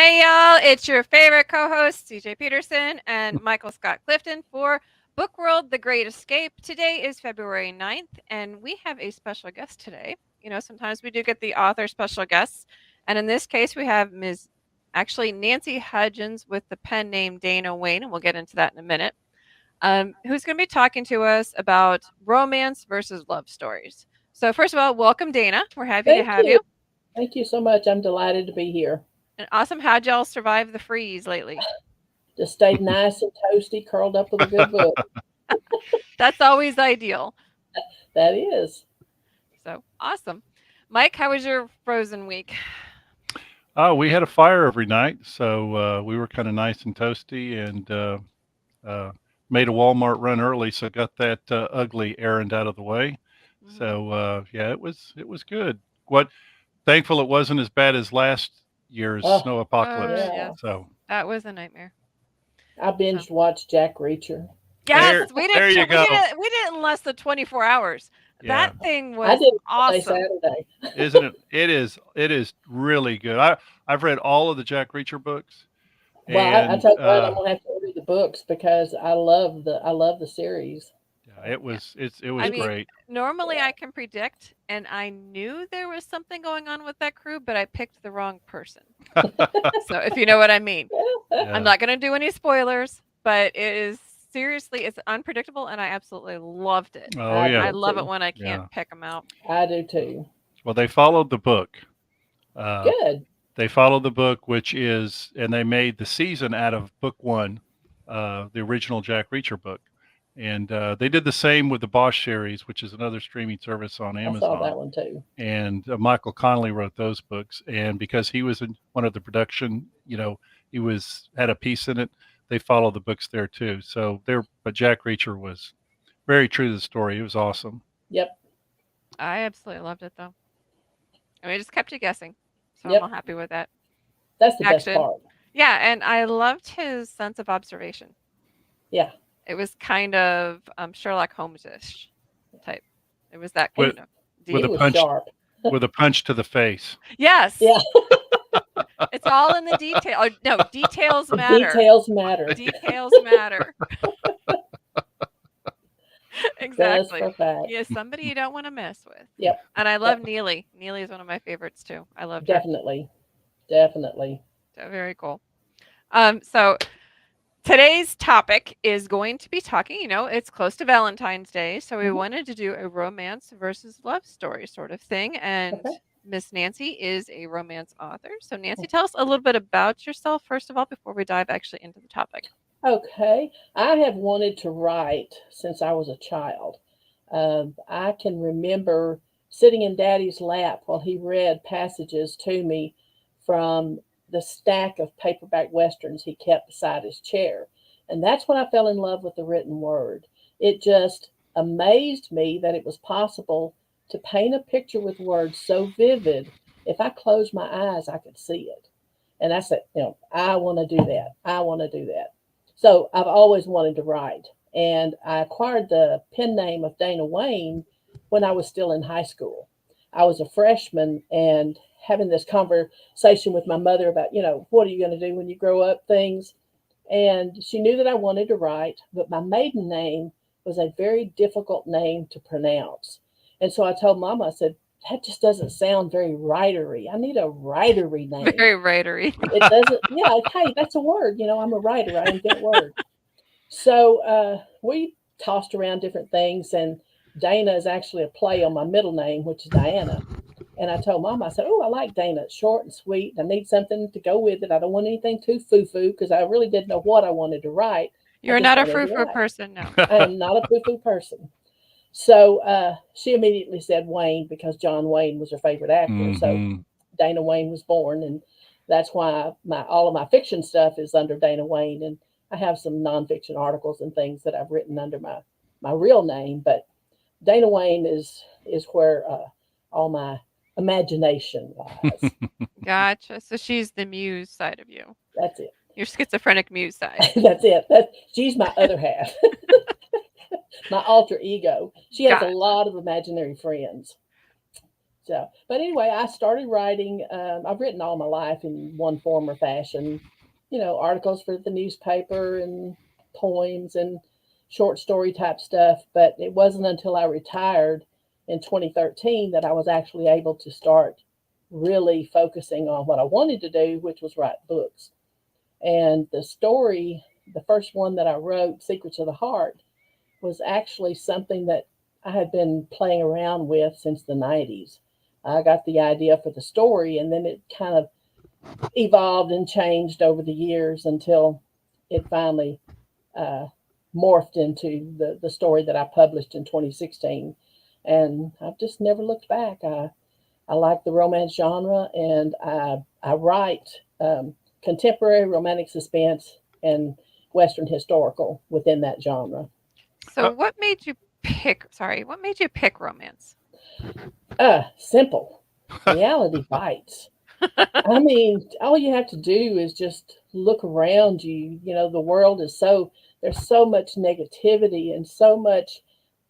Hey y'all, it's your favorite co-host CJ Peterson and Michael Scott Clifton for Book World The Great Escape. Today is February 9th and we have a special guest today. You know, sometimes we do get the author special guests, and in this case we have Nancy Hudgens with the pen name Dana Wayne, and we'll get into that in a minute. Who's going to be talking to us about romance versus love stories. So first of all, welcome Dana. We're happy to Thank have you. you. Thank you so much. I'm delighted to be here. And awesome. How'd y'all survive the freeze lately? Just stayed nice and toasty, curled up with a good book. That's always ideal. That is. So awesome. Mike, how was your frozen week? Oh, we had a fire every night, so we were kind of nice and toasty, and uh, made a Walmart run early, so got that ugly errand out of the way. So yeah, it was good. What Thankful it wasn't as bad as last year's Oh, snow apocalypse. yeah. Yes, So that was a nightmare. I So binged watched Jack Reacher. yes, there, we did. there you We go. did it. We did it in less than 24 hours. That Yeah, thing I was did it all day awesome. Saturday. isn't it? It is really good. I've read all of the Jack Reacher books, Well, I and tell you what, I'm gonna have to order the books because I love the series. yeah, it was I It's mean, great. normally yeah. I can predict, and I knew there was something going on with that crew, but I picked the wrong person. So if you know what I mean. I'm Yeah. not going to do any spoilers, but it is seriously, it's unpredictable, and I absolutely loved it. Oh I yeah. I did love it too. when I can't Yeah. pick them out. I do too. Well, they followed the book. Uh, Good. they followed the book, and they made the season out of book one, the original Jack Reacher book. And they did the same with the Bosch series, which is another streaming service on I saw Amazon. that one too. And Michael Connelly wrote those books. And because he was in one of the production, he had a piece in it. They followed the books there too. But Jack Reacher was very true to the story. It was awesome. Yep. I absolutely loved it, though. I mean, it just kept you guessing. So I'm all Yep. happy with that. That's the best Action. part. Yeah, and I loved his sense of observation. Yeah. It was kind of Sherlock Holmes-ish type. It was that With kind of with He a deep. was punch sharp. with a punch to the face. Yes, Yeah. it's all in the detail. Oh, no, details matter. Details matter. Details matter. Does Exactly. for fact. He is somebody you don't want to mess with. Yep. And I love Yep. Neely. Neely is one of my favorites too. I loved her. Definitely. Definitely. So very cool. So today's topic is going to be talking, it's close to Valentine's Day, so we Hmm. wanted to do a romance versus love story sort of thing. And Okay. Miss Nancy is a romance author. So Nancy, tell us a little bit about yourself first of all before we dive actually into the topic. Okay. I have wanted to write since I was a child. I can remember sitting in Daddy's lap while he read passages to me from the stack of paperback westerns he kept beside his chair. And that's when I fell in love with the written word. It just amazed me that it was possible to paint a picture with words so vivid. If I closed my eyes, I could see it. And I said, I want to do that. I want to do that. So I've always wanted to write. And I acquired the pen name of Dana Wayne when I was still in high school. I was a freshman and having this conversation with my mother about, what are you going to do when you grow up things. And she knew that I wanted to write, but my maiden name was a very difficult name to pronounce. And so I told Mama, I said, that just doesn't sound very writery. I need a writery name. Very writery. It doesn't, yeah, hey, that's a word. I'm a writer, I invent words. So we tossed around different things, and Dana is actually a play on my middle name, which is Diana. And I told Mom, I said, "Oh, I like Dana. It's short and sweet. I need something to go with it. I don't want anything too foo-foo because I really didn't know what I wanted to write. I You're just not a wanted to frou-frou write. person, no. I am not a foo-foo person." So she immediately said Wayne because John Wayne was her favorite actor. So Hmm. Dana Wayne was born, and that's why my all of my fiction stuff is under Dana Wayne, and I have some nonfiction articles and things that I've written under my real name, but Dana Wayne is where all my imagination lies. Gotcha. So she's the muse side of you. That's it. Your schizophrenic muse side. That's it. She's my other half, my alter ego. She has a Gotcha. lot of imaginary friends. So, but anyway, I started writing. I've written all my life in one form or fashion, articles for the newspaper and poems and short story type stuff. But it wasn't until I retired in 2013 that I was actually able to start really focusing on what I wanted to do, which was write books. And the first one that I wrote, Secrets of the Heart, was actually something that I had been playing around with since the 90s. I got the idea for the story, and then it kind of evolved and changed over the years until it finally uh, morphed into the story that I published in 2016. And I've just never looked back. I like the romance genre, and I write contemporary romantic suspense and Western historical within that genre. So, Uh, what made you pick? Sorry, what made you pick romance? Simple. Reality bites. I mean, all you have to do is just look around you. The world is there's so much negativity and so much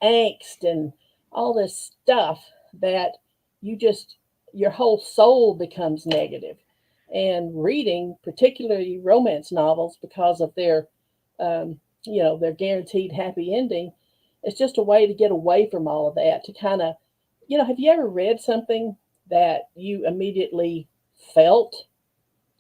angst and all this stuff that you just, your whole soul becomes negative. And reading, particularly romance novels, because of their guaranteed happy ending, it's just a way to get away from all of that, to kind of, have you ever read something that you immediately felt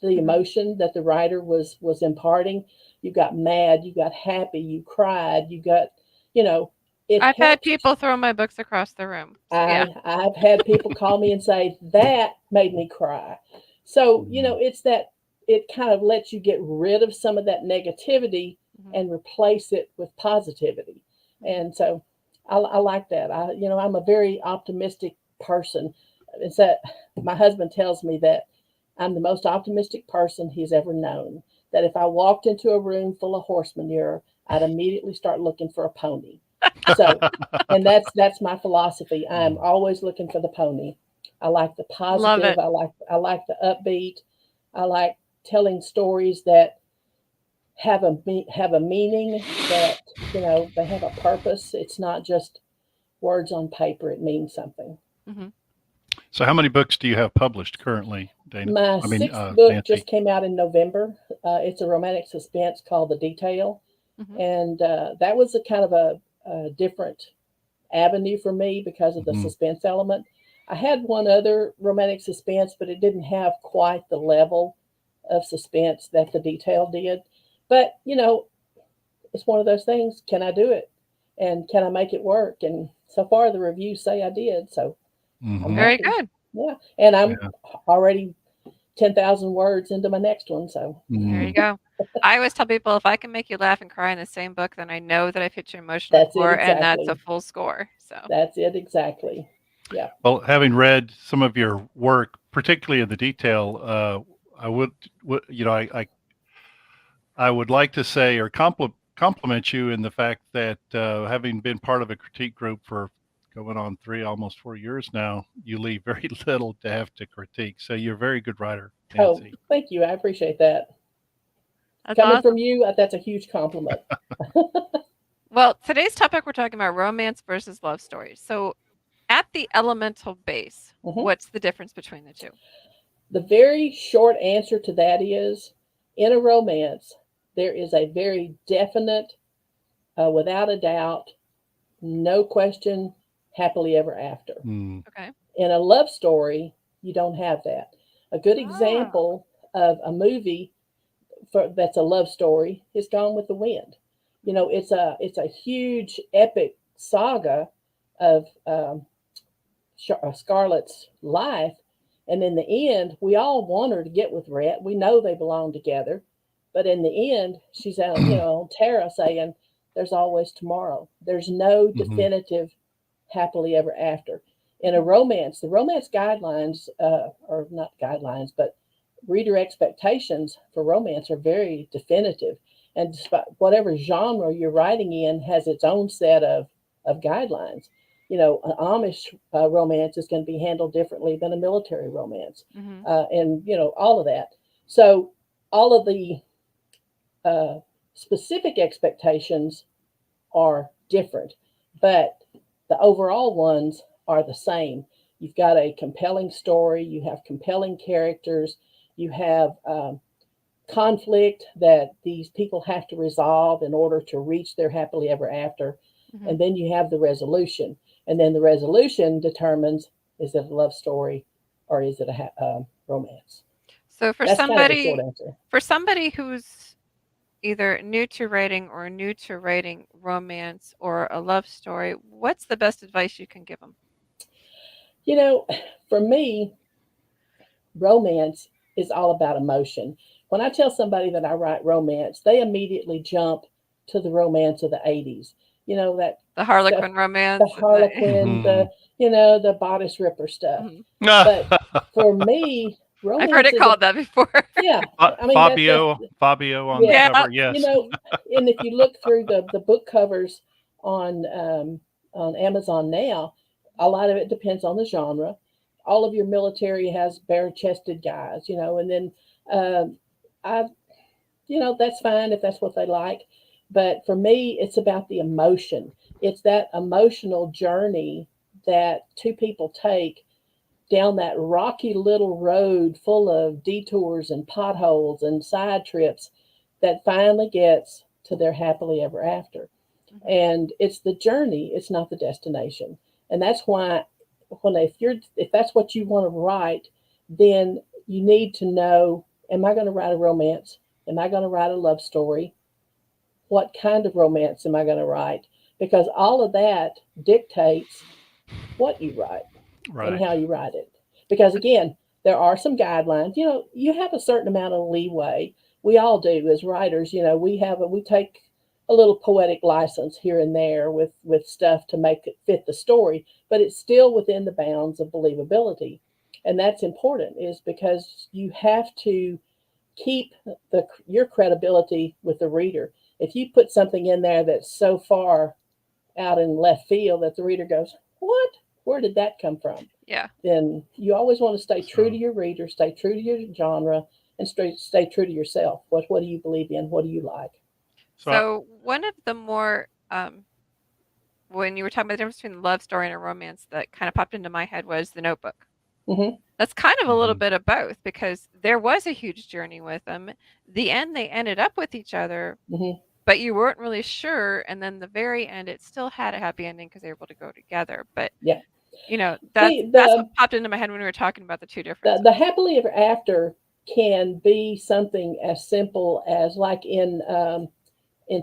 the Mhm. emotion that the writer was imparting? You got mad, you got happy, you cried, you got, you know, it I've had helps. people throw my books across the room. So, yeah. I've had people call me and say that made me cry. So, mm, it's that it kind of lets you get rid of some of that negativity Mhm. and replace it with positivity. Mhm. And so I like that. I'm a very optimistic person. It's that my husband tells me that I'm the most optimistic person he's ever known. That if I walked into a room full of horse manure, I'd immediately start looking for a pony. So, and that's my philosophy. I'm mm. always looking for the pony. I like the Love positive. it. I like the upbeat. I like telling stories that have a meaning, that they have a purpose. It's not just words on paper. It means something. Mhm. So, how many books do you have published currently, Dana? My I mean, sixth book Nancy. just came out in November. It's a romantic suspense called The Detail, Mhm. and that was a kind of a different avenue for me because of the Hmm. suspense element. I had one other romantic suspense, but it didn't have quite the level of suspense that The Detail did. But, it's one of those things. Can I do it? And can I make it work? And so far, the reviews say I did. So I'm Hmm. Very happy. good. Yeah. And I'm Yeah. already 10,000 words into my next one. So There you Mm. go. I always tell people if I can make you laugh and cry in the same book, then I know that I've hit your emotional that's it core, and that's a exactly. full score. So, That's it exactly. Yeah. Well, having read some of your work, particularly in the detail, I I would like to say or compliment you in the fact that having been part of a critique group for going on almost 4 years now, you leave very little to have to critique. So you're a very good writer, Oh, Nancy. thank you. I appreciate that. that's Coming from awesome. you, that's a huge compliment. Well, today's topic, we're talking about romance versus love stories. So, at the elemental base, Hmm. what's the difference between the two? The very short answer to that is, in a romance, there is a very definite, without a doubt, no question, happily ever after. Mm. Okay. In a love story, you don't have that. A good Ah. example of a movie that's a love story is Gone with the Wind. It's a huge epic saga of Scarlett's life, and in the end, we all want her to get with Rhett. We know they belong together, but in the end, she's out, on Tara saying, "There's always tomorrow." There's no Hmm. definitive happily ever after. In a Mhm. romance, the romance guidelines, or not guidelines, but reader expectations for romance are very definitive. And despite whatever genre you're writing in has its own set of guidelines. An Amish romance is going to be handled differently than a military romance, Mhm. and all of that. So all of the uh, specific expectations are different, but the overall ones are the same. You've got a compelling story. You have compelling characters. You have conflict that these people have to resolve in order to reach their happily ever after. Mhm. And then you have the resolution. And then the resolution determines, is it a love story or is it a romance? So That's kind of the short answer. for somebody who's either new to writing or new to writing romance or a love story, what's the best advice you can give them? You know, for me, romance is all about emotion. When I tell somebody that I write romance, they immediately jump to the romance of the 80s. You know, that The stuff, Harlequin the romance and the Harlequin, Mhm. the bodice ripper stuff. Mhm. But for me, I've heard romance it is a, called that before. yeah, I mean, that's, Fabio on the yeah, Yeah. cover. Yes. and if you look through the book covers on Amazon now, a lot of it depends on the genre. All of your military has bare chested guys, and then um, I, that's fine if that's what they like. But for me, it's about the emotion. It's that emotional journey that two people take down that rocky little road full of detours and potholes and side trips that finally gets to their happily ever after. Mhm. And it's the journey, it's not the destination. And that's why if that's what you want to write, then you need to know, am I going to write a romance? Am I going to write a love story? What kind of romance am I going to write? Because all of that dictates what you write and Right. how you write it. Because again, there are some guidelines. You have a certain amount of leeway. We all do as writers. We take a little poetic license here and there with stuff to make it fit the story, but it's still within the bounds of believability, and that's important. Is because you have to keep your credibility with the reader. If you put something in there that's so far out in left field that the reader goes, "What? Where did that come from?" Yeah. Then you always want to stay true to So your reader, stay true to your genre, and stay true to yourself. What do you believe in? What do you like? so I, So one of the more when you were talking about the difference between a love story and a romance that kind of popped into my head was The Notebook. Mm-hmm. That's kind of a little mhm. bit of both because there was a huge journey with them. The end, they ended up with each other, Mm-hmm. but you weren't really sure. And then the very end, it still had a happy ending because they were able to go together. But Yeah. that's See, that's what popped into my head when we were talking about the two the differences. happily ever after can be something as simple as like in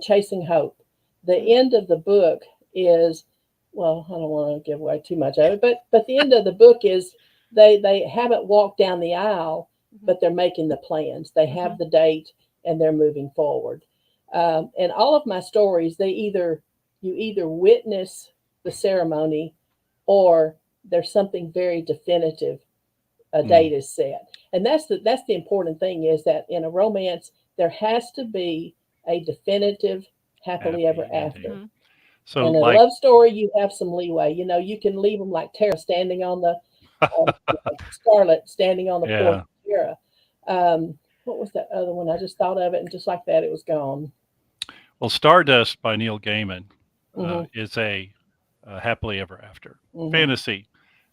Chasing Hope. The Mhm. end of the book is, well, I don't want to give away too much of it, but the end of the book is they haven't walked down the aisle, Mhm. but they're making the plans. They have Mhm. the date and they're moving forward. And all of my stories, you either witness the ceremony or there's something very definitive. A Mm, date is set, and that's the important thing is that in a romance there has to be a definitive happily ever happy ending. after. Mhm. So And in a like, love story you have some leeway. You can leave them like Tara standing on the Scarlet standing on the porch yeah. of Tara. What was that other one? I just thought of it, and just like that it was gone. Well, Stardust by Neil Gaiman Mm-hmm. is a happily ever after Mm-hmm. fantasy,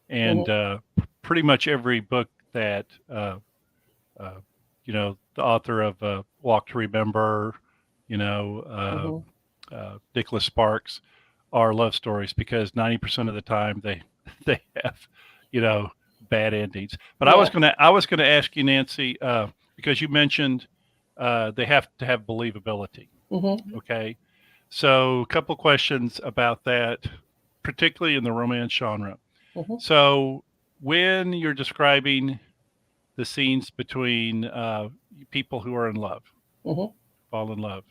and Mm-hmm. pretty much every book that uh, the author of Walk to Remember, you know, Mm-hmm. Nicholas Sparks, are love stories because 90% of the time they they have you know bad endings. But Yeah. I was gonna ask you, Nancy, because you mentioned they have to have believability. Mm-hmm. Okay, so a couple questions about that, particularly in the romance genre. Mm-hmm. So when you're describing the scenes between people who are in love, Mm-hmm. fall in love,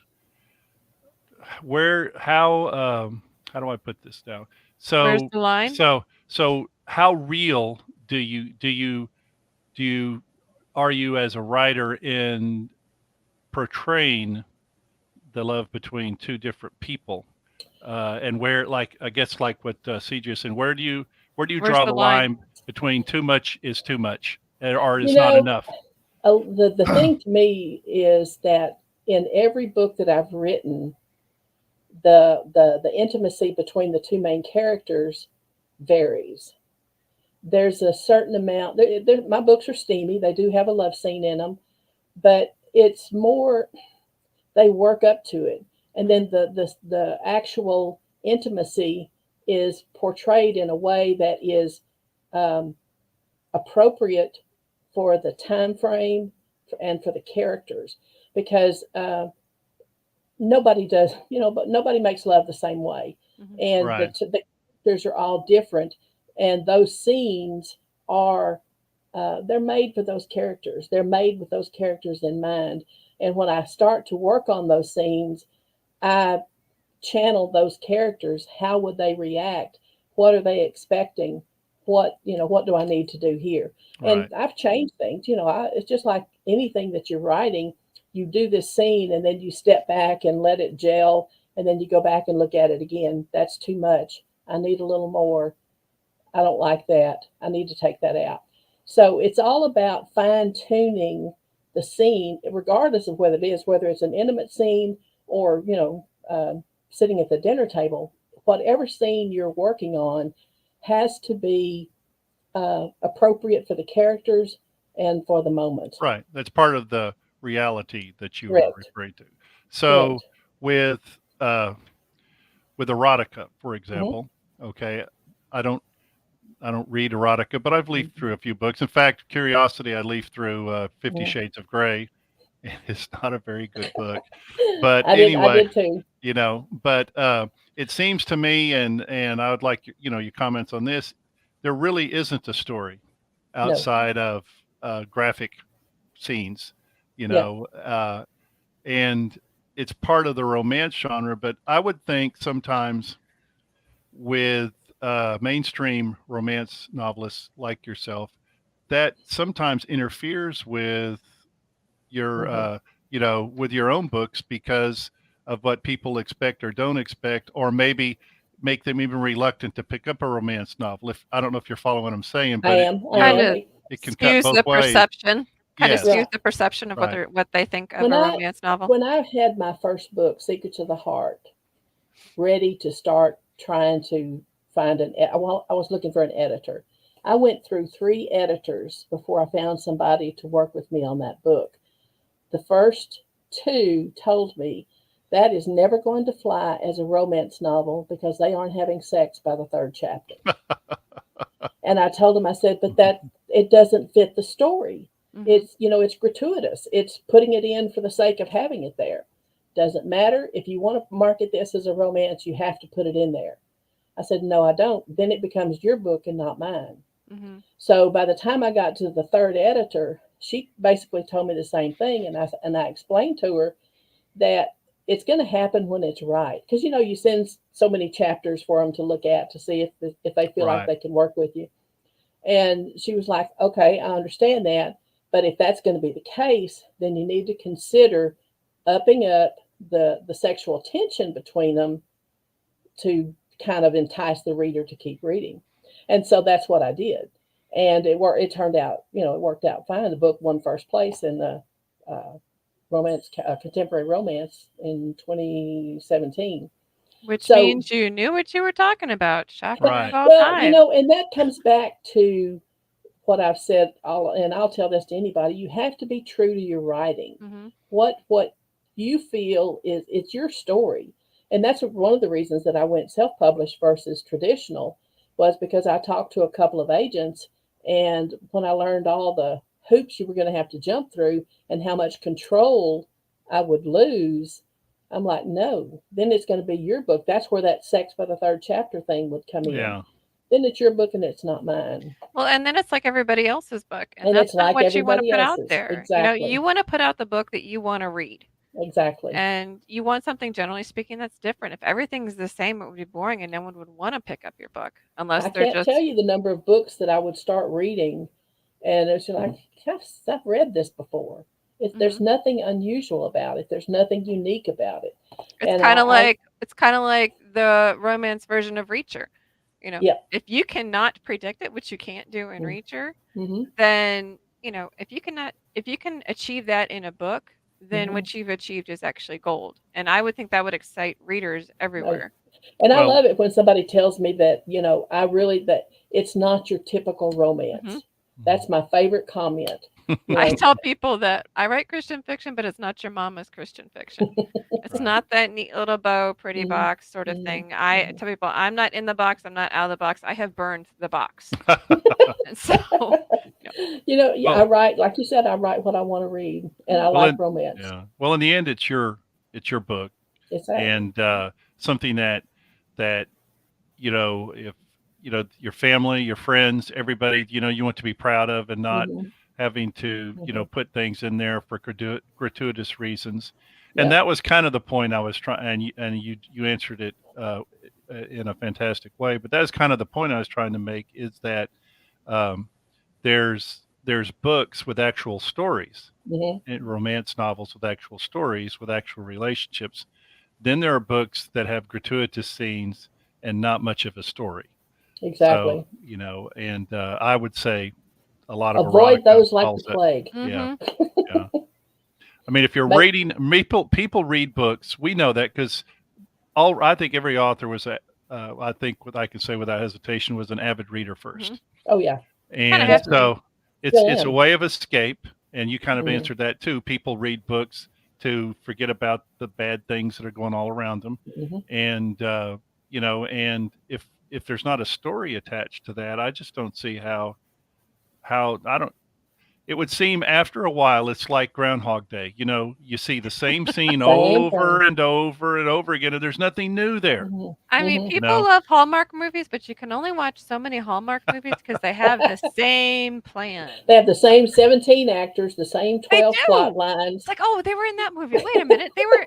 where how do I put this down? Where's So the line? so how real do you are you as a writer in portraying the love between two different people? And where, like, I guess, like what CJ said, where do you Where's draw the the line? line between too much is too much or You is not know, enough? the thing to me is that in every book that I've written, the intimacy between the two main characters varies. there's a certain amount. My books are steamy. They do have a love scene in them, but it's more they work up to it, and then the actual intimacy is portrayed in a way that is um, appropriate for the time frame and for the characters, because nobody does, but nobody makes love the same way, Mm-hmm. and Right. the characters are all different, and those scenes are they're made for those characters. They're made with those characters in mind. And when I start to work on those scenes, I channel those characters. How would they react? What are they expecting? What do I need to do here? And Right. I've changed things. It's just like anything that you're writing. You do this scene and then you step back and let it gel, and then you go back and look at it again. That's too much. I need a little more. I don't like that. I need to take that out. So it's all about fine tuning the scene, regardless of whether it's an intimate scene or sitting at the dinner table. Whatever scene you're working on has to be appropriate for the characters and for the moment. Right. That's part of the reality that you were Correct. referring to. So Correct. with with erotica, for Hmm. example, okay, I don't I don't read erotica, but I've leafed through a few books. In fact, Curiosity, I leafed through 50 Hmm. Shades of Grey. It's not a very good book, but I anyway, did too. but it seems to me, and I would like your comments on this. There really isn't a story No. outside of graphic scenes, you Yeah. know, uh, and it's part of the romance genre. But I would think sometimes with mainstream romance novelists like yourself, that sometimes interferes with your Hmm. with your own books because of what people expect or don't expect, or maybe make them even reluctant to pick up a romance novel. If I don't know if you're following what I'm saying, I but am. I Kind am. of it can cut skews both the ways. perception. Kind of Yes. skews Right. the perception of Right. what they think of When a I romance novel. when I had my first book, Secrets of the Heart, ready to start trying to find I was looking for an editor. I went through three editors before I found somebody to work with me on that book. The first two told me that is never going to fly as a romance novel because they aren't having sex by the third chapter. And I told him, I said, but that it doesn't fit the story. Mm-hmm. It's gratuitous. It's putting it in for the sake of having it there. Doesn't matter if you want to market this as a romance, you have to put it in there. I said, no, I don't. Then it becomes your book and not mine. Mm-hmm. So by the time I got to the third editor, she basically told me the same thing, and I explained to her that it's going to happen when it's right, because you send so many chapters for them to look at to see if they feel like Right. they can work with you. And she was like, okay, I understand that. But if that's going to be the case, then you need to consider upping up the sexual tension between them to kind of entice the reader to keep reading. And so that's what I did. And it turned out, it worked out fine. The book won first place in the contemporary romance in 2017. Which So, means you knew what you were talking about. Shocking of Right. all well, time. and that comes back to what I've said, and I'll tell this to anybody. You have to be true to your writing. Mm-hmm. What you feel is it's your story, and that's one of the reasons that I went self-published versus traditional, was because I talked to a couple of agents, and when I learned all the hoops you were going to have to jump through and how much control I would lose, I'm like, no, then it's going to be your book. That's where that sex by the third chapter thing would come in. Yeah. Then it's your book and it's not mine. Well, and then it's like everybody else's book, and And that's it's not like what you want to everybody put out else's. there. You Exactly. want to put out the book that you want to read. Exactly. And you want something, generally speaking, that's different. If everything's the same, it would be boring and no one would want to pick up your book unless I they're can't tell just. you the number of books that I would start reading, and it's like, I've read this before. Mhm. There's nothing unusual about it. There's nothing unique about it. It's And kind of like the romance version of Reacher. yeah. If you cannot predict it, which you can't do in Reacher, Mm-hmm. then if you can achieve that in a book, then Mm-hmm. what you've achieved is actually gold. And I would think that would excite readers I, everywhere. And I Well, love it when somebody tells me that, I really, that it's not your typical Hmm. romance. That's my favorite comment. You I know, tell people that I write Christian fiction, but it's not your mama's Christian fiction. It's right. not that neat little bow, pretty mhm, box sort of mhm, thing. I mhm. tell people I'm not in the box. I'm not out of the box. I have burned the box, and so yeah. Yeah, I Well, write, like you said, I write what I want to read, and I Mhm. well, like in romance. yeah. Well, in the end, it's your book, Exactly. and something that if your family, your friends, everybody, you want to be proud of, and not Hmm. having to Hmm. put things in there for gratuitous reasons. And Yep. that was kind of the point I was trying, and you answered it in a fantastic way. But that is kind of the point I was trying to make, is that um, there's books with actual stories, Hmm. and romance novels with actual stories, with actual relationships. Then there are books that have gratuitous scenes and not much of a story. So, Exactly. and I would say a lot of Avoid erotica those like the follows that. plague. Yeah, Mhm. yeah. I mean, if you're But reading, people read books. We know that because all I think every author was I think what I can say without hesitation, was an avid reader Mhm. first. oh yeah, Kind of And have to be. definitely. so it's Still a am. way of escape, and you kind of Hmm. answered that too. People read books to forget about the bad things that are going all around them, Hmm. and and if there's not a story attached to that, I just don't see how I don't. It would seem after a while it's like Groundhog Day. You see the same scene Same over thing. and over and over again, and there's nothing new there. Hmm. I mean, Hmm. You people know, love Hallmark movies, but you can only watch so many Hallmark movies because they have the same plan. They have the same 17 actors, the same They 12 plot do. It's lines. like, oh, they were in that movie. Wait a minute, they were.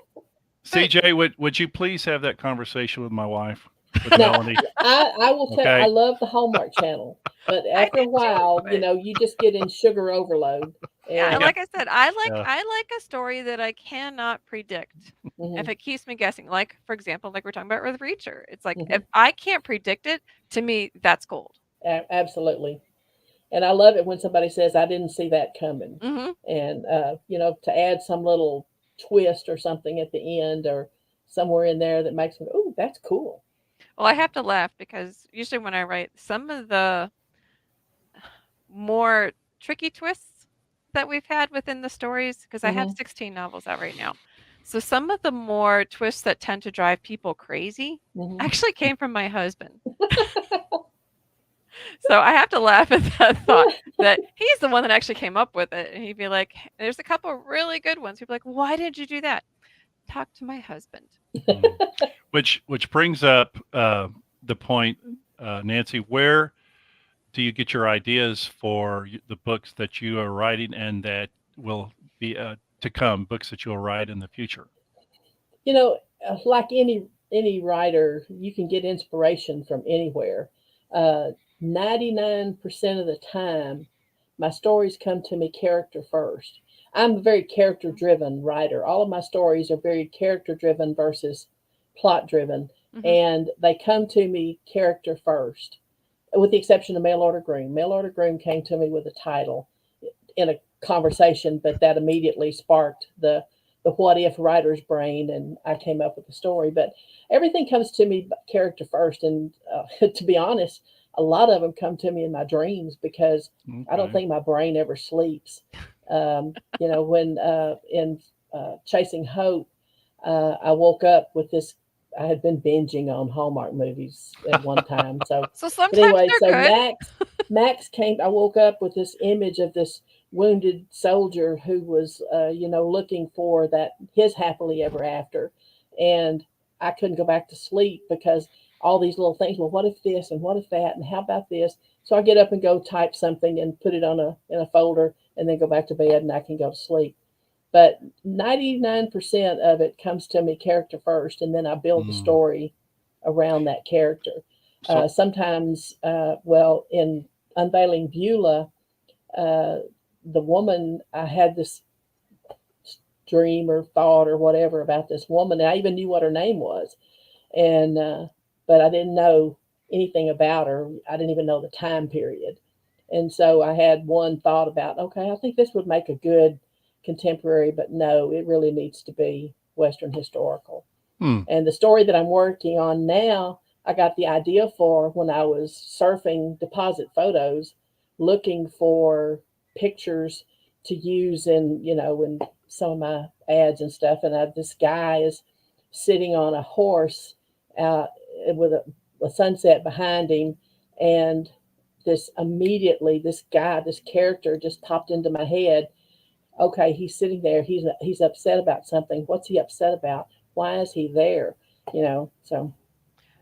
But CJ, would you please have that conversation with my wife, with Now, Melanie? I will tell, I Okay. love the Hallmark Channel, but I after do a too. while, But you just get in sugar overload. yeah, And Yeah. like I said, I like Yeah. I like a story that I cannot predict. If mhm, it keeps me guessing, like for example, like we're talking about with Reacher, it's like if mhm, I can't predict it, to me that's gold. absolutely. And I love it when somebody says, I didn't see that coming. Hmm. And, to add some little twist or something at the end or somewhere in there that makes me, oh, that's cool. Well, I have to laugh because usually when I write, some of the more tricky twists that we've had within the stories, because I have Hmm. 16 novels out right now. So some of the more twists that tend to drive people crazy Hmm. actually came from my husband. So I have to laugh at that thought that he's the one that actually came up with it. And he'd be like, there's a couple really good ones. He'd be like, why did you do that? Talk to my husband. Mm. Which brings up the point, Nancy. Where do you get your ideas for the books that you are writing, and that will be to come? Books that you'll write in the future. you know, like any writer, you can get inspiration from anywhere. 99% of the time, my stories come to me character first. I'm a very character Mhm. driven writer. All of my stories are very character driven versus plot driven, Mhm. and they come to me character first, with the exception of Mail Order Groom. Mail Order Groom came to me with a title in a conversation, but that immediately sparked the what if writer's brain, and I came up with the story. But everything comes to me character first, and to be honest, a lot of them come to me in my dreams because I don't Okay. think my brain ever sleeps. When in Chasing Hope, I woke up with this. I had been binging on Hallmark movies at one time. So, So but sometimes anyway, they're so good. Max came. I woke up with this image of this wounded soldier who was, looking for that his happily ever after, and I couldn't go back to sleep because all these little things. Well, what if this and what if that and how about this? So I get up and go type something and put it on a in a folder, and then go back to bed, and I can go to sleep. But 99% of it comes to me character first, and then I build the Mm. story around that character. So Sometimes, well, in Unveiling Beulah, uh, the woman, I had this dream or thought or whatever about this woman. I even knew what her name was, and but I didn't know anything about her. I didn't even know the time period, and so I had one thought about, okay, I think this would make a good contemporary, but no, it really needs to be Western historical. Hmm. And the story that I'm working on now, I got the idea for when I was surfing deposit photos, looking for pictures to use in some of my ads and stuff. And this guy is sitting on a horse uh, with a sunset behind him, and this guy, this character, just popped into my head. Okay, he's sitting there. He's upset about something. What's he upset about? Why is he there? So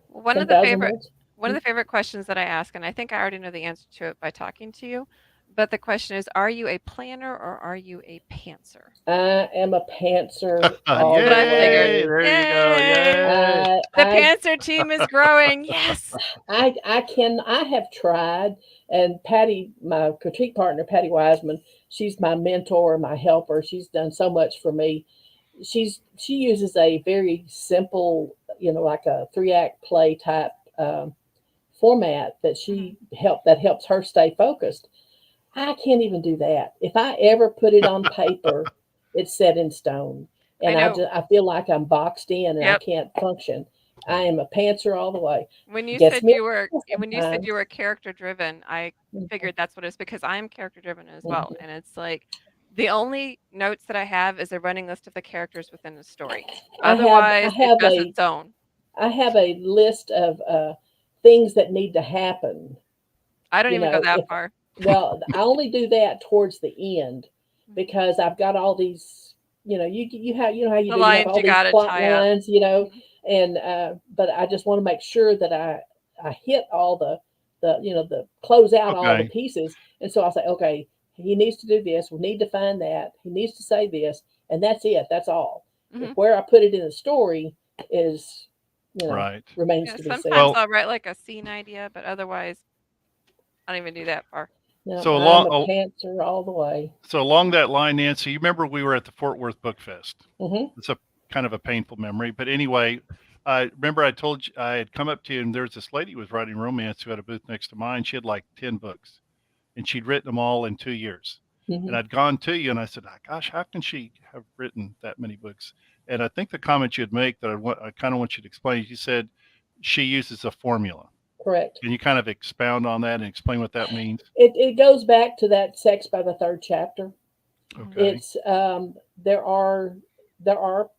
One of the 10,000 favorite words. one of the favorite questions that I ask, and I think I already know the answer to it by talking to you, but the question is, are you a planner or are you a pantser? I am a pantser all That's what the I figured. Yay! way. There you go. Yay! Yay! I The I pantser team is growing. Yes. I have tried, and Patty, my critique partner, Patty Wiseman, she's my mentor, my helper. She's done so much for me. She uses a very simple, like a 3-act play type format Mhm. that helps her stay focused. I can't even do that. If I ever put it on paper, it's set in stone, I and know. I feel like I'm boxed in and I Yep. can't function. I am a pantser all the way. When you Gets said me you were when you said you sometimes. were character driven, I Mhm, figured that's what it is because I'm character driven as well. mhm. And it's like the only notes that I have is a running list of the characters within the story. I Otherwise, it have doesn't zone. a list of things that need to happen. I don't You even go know, that if far. Well, I only do that towards the end Mhm. because I've got all these. You know how you The do. You have lines all you these gotta plot tie up. lines. Mhm. And but I just want to make sure that I hit all the close out all the Okay. pieces. And so I say, okay, he needs to do this. We need to find that. He needs to say this, and that's it. That's all. Mhm. Where I put it in the story is, Right. remains Yeah, to be sometimes seen. Well, I'll write like a scene idea, but otherwise, I don't even do that far. No, so I'm along a pantser all the way. so along that line, Nancy, you remember we were at the Fort Worth Book Fest. Hmm. It's a kind of a painful memory, but anyway, I remember I told you I had come up to you, and there was this lady who was writing romance who had a booth next to mine. She had like 10 books, and she'd written them all in 2 years. And Hmm. I'd gone to you, and I said, "Ah, "Gosh, how can she have written that many books?" And I think the comment you'd make that I kind of want you to explain. You said she uses a formula. Correct. Can you kind of expound on that and explain what that means? It goes back to that sex by the third chapter. Mhm. Okay. It's there are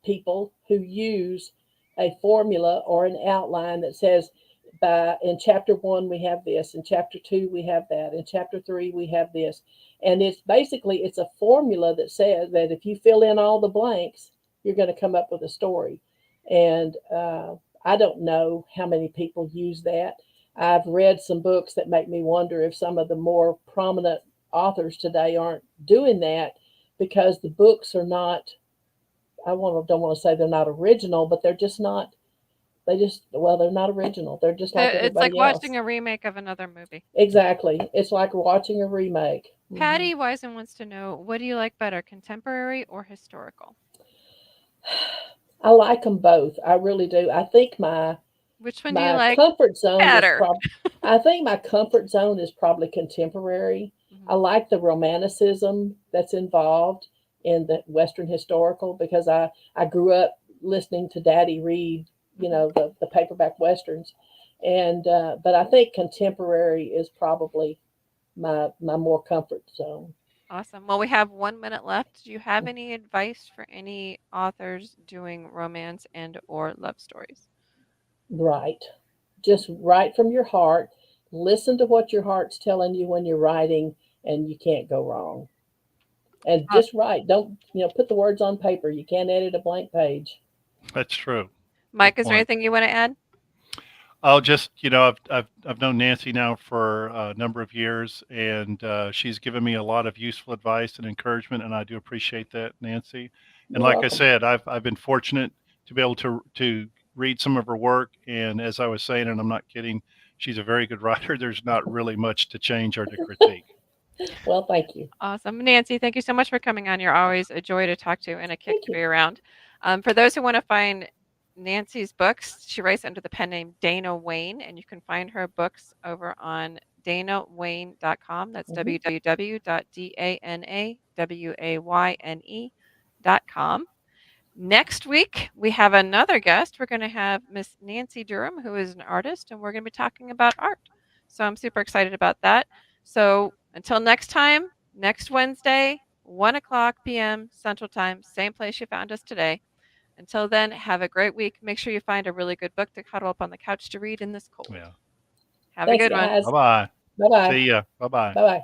people who use a formula or an outline that says, by in chapter one we have this, in chapter two we have that, in chapter three we have this, and it's a formula that says that if you fill in all the blanks, you're going to come up with a story. And I don't know how many people use that. I've read some books that make me wonder if some of the more prominent authors today aren't doing that because the books are not. Don't want to say they're not original, but they're just not. They're not original. They're just like It's like everybody else. watching a remake of another movie. Exactly. It's like watching a remake. Hmm. Patty Wisen wants to know, what do you like better, contemporary or historical? I like them both. I really do. I think Which one do you my like comfort zone is better? prob. I think my comfort zone is probably contemporary. I Mhm. like the romanticism that's involved in the Western historical because I grew up listening to Daddy read, Mhm. the paperback westerns, and but I think contemporary is probably my more comfort zone. Awesome. Well, we have 1 minute left. Do you have any advice for any authors doing romance and or love stories? Write, just write from your heart. Listen to what your heart's telling you when you're writing, and you can't go wrong. And Uh, just write. Don't put the words on paper. You can't edit a blank page. That's true. Good Mike, is there point. anything you want to add? I'll just, I've known Nancy now for a number of years, and she's given me a lot of useful advice and encouragement, and I do appreciate that, Nancy. And You're like I welcome. said, I've been fortunate to be able to read some of her work, and as I was saying, and I'm not kidding, she's a very good writer. There's not really much to change or to critique. Well, thank you. Awesome. Nancy, thank you so much for coming on. You're always a joy to talk to and a kick Thank to you. be around. For those who want to find Nancy's books, she writes under the pen name Dana Wayne, and you can find her books over on danawayne.com. That's Hmm. www.danawayne.com. Next week, we have another guest. We're going to have Miss Nancy Durham, who is an artist, and we're going to be talking about art. So I'm super excited about that. So until next time, next Wednesday, 1 o'clock p.m. Central Time, same place you found us today. Until then, have a great week. Make sure you find a really good book to cuddle up on the couch to read in this cold. Yeah. Have a Thanks, good one. guys. Bye bye. Bye bye. See ya. Bye bye. Bye bye.